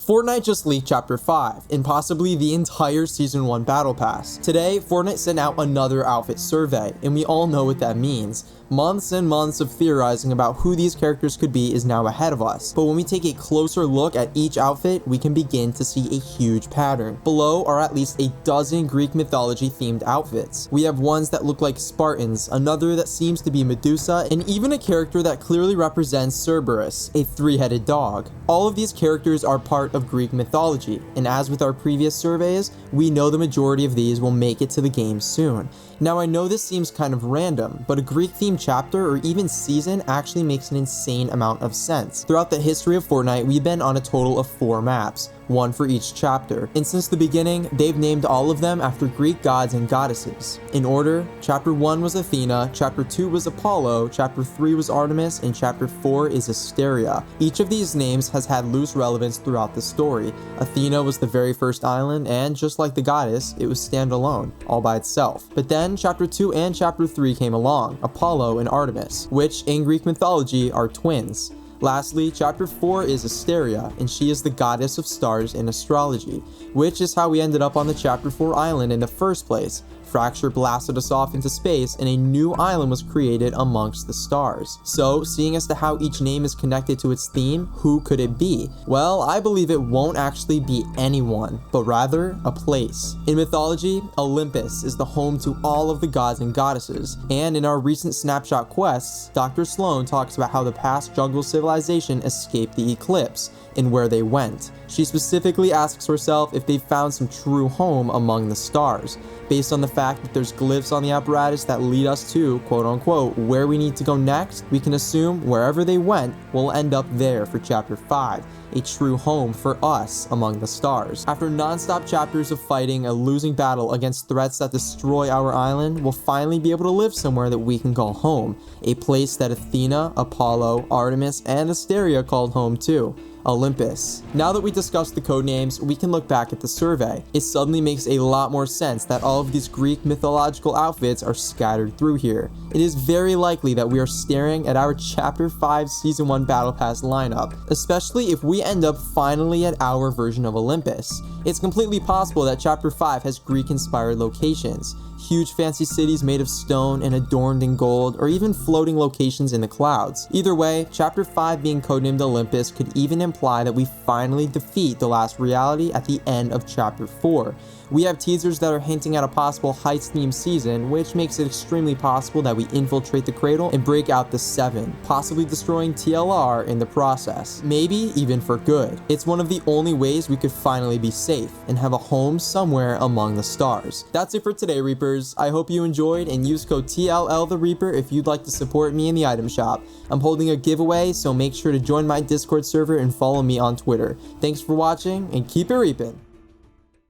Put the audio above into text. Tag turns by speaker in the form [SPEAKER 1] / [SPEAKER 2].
[SPEAKER 1] Fortnite just leaked Chapter 5, and possibly the entire Season 1 Battle Pass. Today, Fortnite sent out another outfit survey, and we all know what that means. Months and months of theorizing about who these characters could be is now ahead of us, but when we take a closer look at each outfit, we can begin to see a huge pattern. Below are at least a dozen Greek mythology themed outfits. We have ones that look like Spartans, another that seems to be Medusa, and even a character that clearly represents Cerberus, a three-headed dog. All of these characters are part of Greek mythology, and as with our previous surveys, we know the majority of these will make it to the game soon. Now I know this seems kind of random, but a Greek-themed chapter or even season actually makes an insane amount of sense. Throughout the history of Fortnite, we've been on a total of 4 maps, one for each chapter, and since the beginning, they've named all of them after Greek gods and goddesses. In order, Chapter 1 was Athena, Chapter 2 was Apollo, Chapter 3 was Artemis, and Chapter 4 is Asteria. Each of these names has had loose relevance throughout the story. Athena was the very first island, and just like the goddess, it was standalone, all by itself. But then Chapter 2 and Chapter 3 came along, Apollo and Artemis, which in Greek mythology are twins. Lastly, Chapter 4 is Asteria, and she is the goddess of stars in astrology, which is how we ended up on the Chapter 4 island in the first place. Fracture blasted us off into space and a new island was created amongst the stars. So, seeing as to how each name is connected to its theme, who could it be? Well, I believe it won't actually be anyone, but rather a place. In mythology, Olympus is the home to all of the gods and goddesses, and in our recent snapshot quests, Dr. Sloan talks about how the past jungle civilization escaped the eclipse and where they went. She specifically asks herself if they found some true home among the stars. Based on the fact that there's glyphs on the apparatus that lead us to, quote unquote, where we need to go next, we can assume wherever they went, we'll end up there for Chapter 5, a true home for us among the stars. After non-stop chapters of fighting a losing battle against threats that destroy our island, we'll finally be able to live somewhere that we can call home, a place that Athena, Apollo, Artemis, and Asteria called home too. Olympus. Now that we discussed the code names, we can look back at the survey. It suddenly makes a lot more sense that all of these Greek mythological outfits are scattered through here. It is very likely that we are staring at our Chapter 5 Season 1 Battle Pass lineup, especially if we end up finally at our version of Olympus. It's completely possible that Chapter 5 has Greek-inspired locations, huge fancy cities made of stone and adorned in gold, or even floating locations in the clouds. Either way, Chapter 5 being codenamed Olympus could even imply that we finally defeat the last reality at the end of Chapter 4. We have teasers that are hinting at a possible Heights-themed season, which makes it extremely possible that we infiltrate the cradle and break out the 7, possibly destroying TLR in the process. Maybe even for good. It's one of the only ways we could finally be safe and have a home somewhere among the stars. That's it for today, Reapers. I hope you enjoyed and use code TLL-THEREAPER if you'd like to support me in the item shop. I'm holding a giveaway, so make sure to join my Discord server and follow me on Twitter. Thanks for watching and keep it reaping!